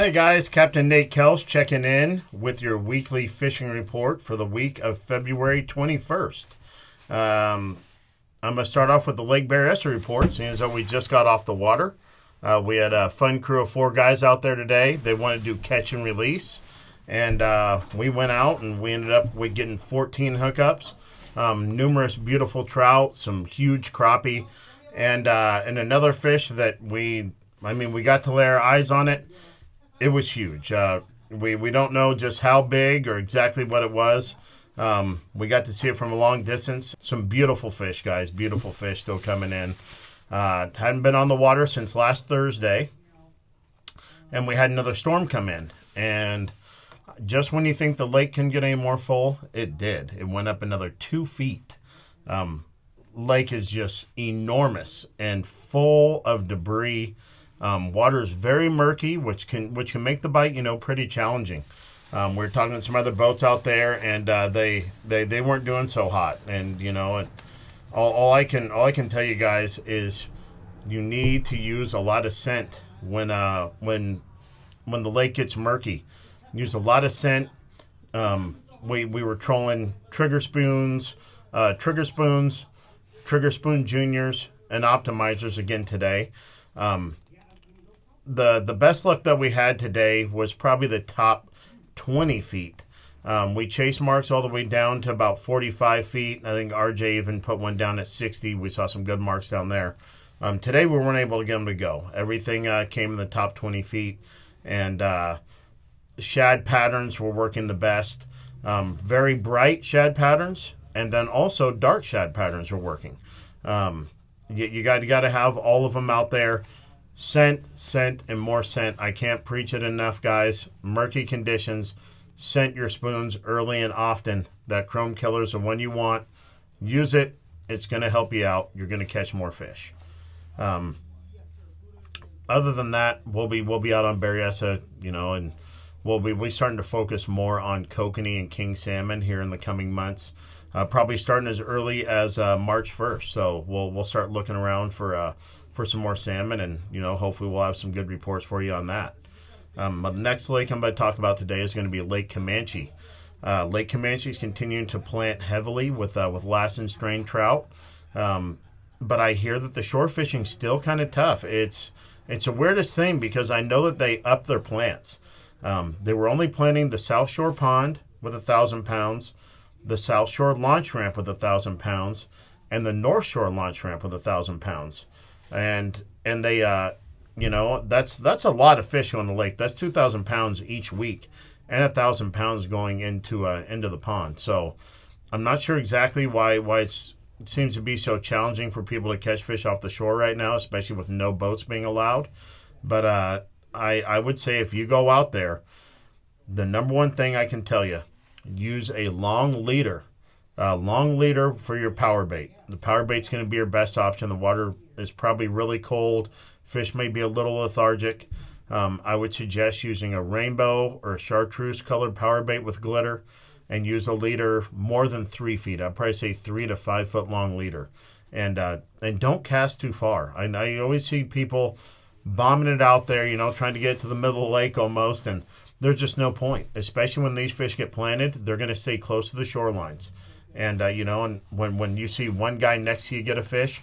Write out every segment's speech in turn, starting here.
Hey guys, Captain Nate Kelch checking in with your weekly fishing report for the week of February 21st. I'm going to start off with the Lake Berryessa report, seeing as though we just got off the water. We had a fun crew of 4 guys out there today. They wanted to do catch and release, and we went out and we ended up getting 14 hookups, numerous beautiful trout, some huge crappie, and another fish that we got to lay our eyes on it. It was huge. We don't know just how big or exactly what it was. We got to see it from a long distance. Some beautiful fish, guys. Beautiful fish still coming in. Hadn't been on the water since last Thursday. And we had another storm come in. And just when you think the lake can get any more full, it did. It went up another 2 feet. Lake is just enormous and full of debris. Water is very murky, which can make the bite, pretty challenging. We're talking to some other boats out there, and they weren't doing so hot. And all I can tell you guys is you need to use a lot of scent when the lake gets murky. Use a lot of scent. We were trolling trigger spoons, trigger spoon juniors, and optimizers again today. The best luck that we had today was probably the top 20 feet. We chased marks all the way down to about 45 feet. I think RJ even put one down at 60. We saw some good marks down there. Today we weren't able to get them to go. Everything came in the top 20 feet. And shad patterns were working the best. Very bright shad patterns. And then also dark shad patterns were working. You got to have all of them out there. Scent, and more scent. I can't preach it enough, guys. Murky conditions. Scent your spoons early and often. That chrome killer is the one you want. Use it. It's going to help you out. You're going to catch more fish. Other than that, we'll be out on Berryessa, and we'll be starting to focus more on kokanee and king salmon here in the coming months. Probably starting as early as March 1st. So we'll start looking around for some more salmon, and hopefully we'll have some good reports for you on that. The next lake I'm going to talk about today is going to be Lake Camanche. Lake Camanche is continuing to plant heavily with Lassen strain trout, but I hear that the shore fishing's still kind of tough. It's the weirdest thing because I know that they up their plants. They were only planting the South Shore Pond with 1,000 pounds, the South Shore Launch Ramp with 1,000 pounds, and the North Shore Launch Ramp with 1,000 pounds. And they, that's a lot of fish on the lake. That's 2,000 pounds each week, and 1,000 pounds going into the pond. So I'm not sure exactly why it seems to be so challenging for people to catch fish off the shore right now, especially with no boats being allowed. But I would say if you go out there, the number one thing I can tell you, use a long leader. Long leader for your power bait. The power bait's going to be your best option. The water is probably really cold. Fish may be a little lethargic. I would suggest using a rainbow or a chartreuse colored power bait with glitter, and use a leader more than 3 feet. I'd probably say 3 to 5 foot long leader, and don't cast too far. I always see people bombing it out there, trying to get to the middle of the lake almost, and there's just no point. Especially when these fish get planted, they're going to stay close to the shorelines. And, and when you see one guy next to you get a fish,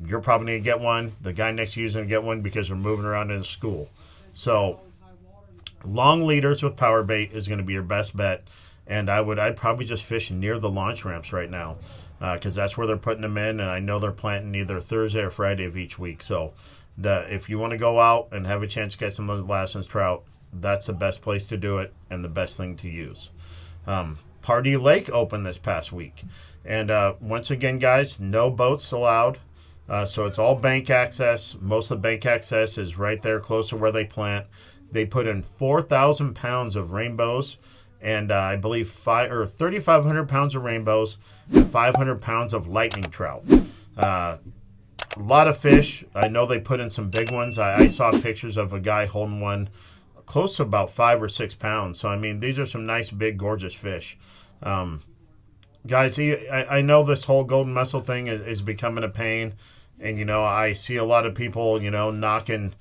you're probably going to get one. The guy next to you is going to get one because they're moving around in the school. So long leaders with power bait is going to be your best bet. And I'd probably just fish near the launch ramps right now because that's where they're putting them in. And I know they're planting either Thursday or Friday of each week. So if you want to go out and have a chance to catch some of those Lassen's trout, that's the best place to do it and the best thing to use. Pardee Lake opened this past week. And once again, guys, no boats allowed. So it's all bank access. Most of the bank access is right there close to where they plant. They put in 4,000 pounds of rainbows and I believe 3,500 pounds of rainbows and 500 pounds of lightning trout. A lot of fish. I know they put in some big ones. I saw pictures of a guy holding one close to about 5 or 6 pounds. So, these are some nice, big, gorgeous fish. Guys, I know this whole golden mussel thing is becoming a pain. And, I see a lot of people, knocking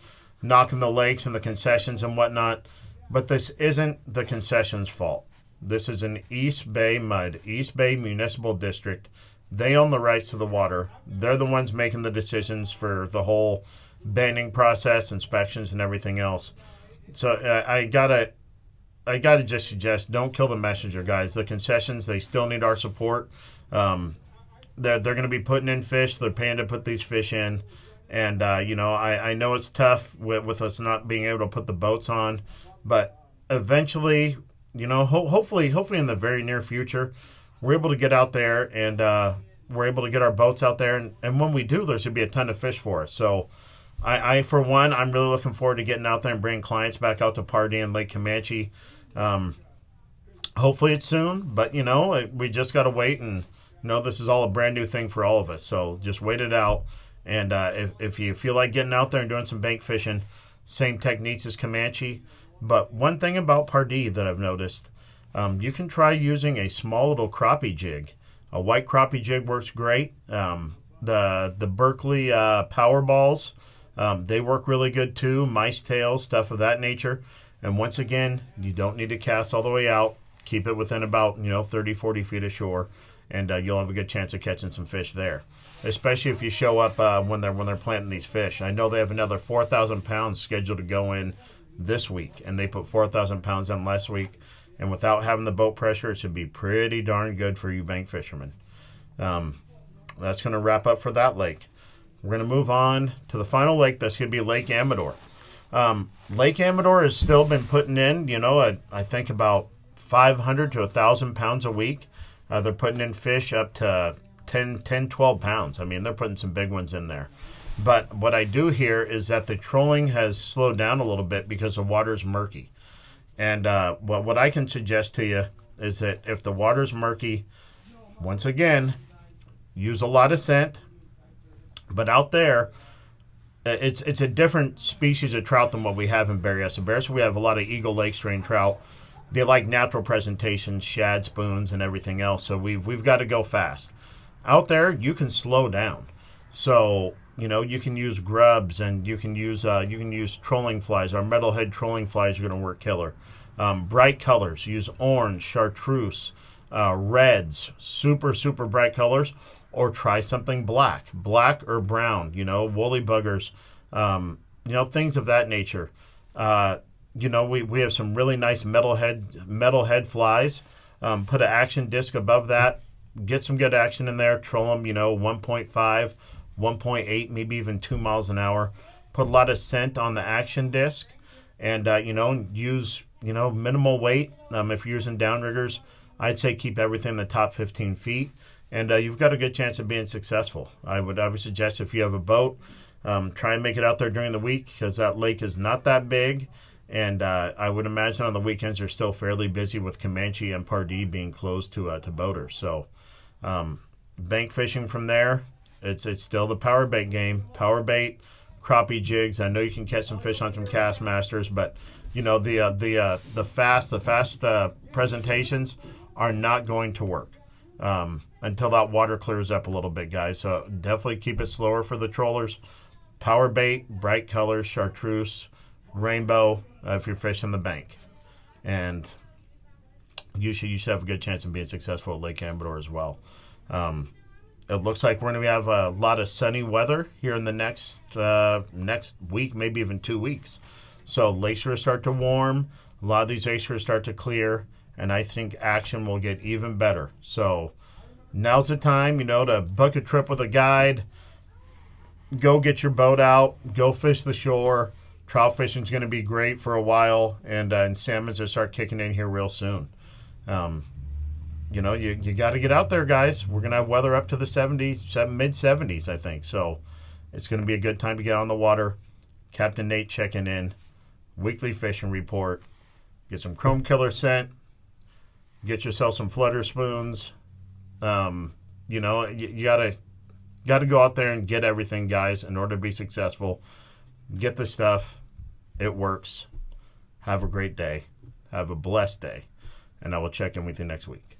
knocking the lakes and the concessions and whatnot. But this isn't the concessions' fault. This is an East Bay MUD, East Bay Municipal District. They own the rights to the water. They're the ones making the decisions for the whole banning process, inspections, and everything else. So I gotta just suggest, don't kill the messenger, guys. The concessions, they still need our support. They're going to be putting in fish. They're paying to put these fish in. And, I know it's tough with us not being able to put the boats on. But eventually, hopefully in the very near future, we're able to get out there and we're able to get our boats out there. And when we do, there should be a ton of fish for us. So I for one, I'm really looking forward to getting out there and bringing clients back out to Pardee and Lake Camanche. Hopefully it's soon, but, we just got to wait. And, this is all a brand new thing for all of us. So just wait it out. And if you feel like getting out there and doing some bank fishing, same techniques as Camanche. But one thing about Pardee that I've noticed, you can try using a small little crappie jig. A white crappie jig works great. The Berkeley power balls, they work really good too. Mice tails, stuff of that nature. And once again, you don't need to cast all the way out. Keep it within about 30, 40 feet of shore, and you'll have a good chance of catching some fish there. Especially if you show up when they're planting these fish. I know they have another 4,000 pounds scheduled to go in this week, and they put 4,000 pounds in last week. And without having the boat pressure, it should be pretty darn good for you bank fishermen. That's going to wrap up for that lake. We're going to move on to the final lake. That's going to be Lake Amador. Lake Amador has still been putting in, I think about 500 to 1,000 pounds a week. They're putting in fish up to 10, 12 pounds. I mean, they're putting some big ones in there. But what I do hear is that the trolling has slowed down a little bit because the water's murky. And what I can suggest to you is that if the water's murky, once again, use a lot of scent. But out there, it's a different species of trout than what we have in Berryessa. Berryessa, we have a lot of Eagle Lake strain trout. They like natural presentations, shad spoons, and everything else. So we've got to go fast. Out there, you can slow down. So you can use grubs, and you can use trolling flies. Our metalhead trolling flies are going to work killer. Bright colors, use orange, chartreuse, reds, super bright colors, or try something black or brown. Woolly buggers, things of that nature. We have some really nice metalhead flies. Put an action disc above that. Get some good action in there. Troll them, 1.5, 1.8, maybe even 2 miles an hour. Put a lot of scent on the action disc, and use minimal weight. If you're using downriggers, I'd say keep everything in the top 15 feet, and you've got a good chance of being successful. I would suggest if you have a boat, try and make it out there during the week, because that lake is not that big. And I would imagine on the weekends they're still fairly busy with Camanche and Pardee being closed to boaters. So bank fishing from there, it's still the power bait game. Power bait, crappie jigs. I know you can catch some fish on some cast masters, but the fast presentations are not going to work until that water clears up a little bit, guys. So definitely keep it slower for the trollers. Power bait, bright colors, chartreuse, rainbow, if you're fishing the bank. And you should have a good chance of being successful at Lake Amador as well. It looks like we're going to have a lot of sunny weather here in the next week, maybe even 2 weeks. So lakes are going to start to warm. A lot of these lakes are going to start to clear, and I think action will get even better. So now's the time, to book a trip with a guide. Go get your boat out. Go fish the shore. Trout fishing is going to be great for a while, and salmon's going to start kicking in here real soon. You got to get out there, guys. We're going to have weather up to the 70s, mid-70s, I think. So it's going to be a good time to get on the water. Captain Nate checking in. Weekly fishing report. Get some chrome killer scent. Get yourself some flutter spoons. You got to go out there and get everything, guys, in order to be successful. Get the stuff. It works. Have a great day. Have a blessed day. And I will check in with you next week.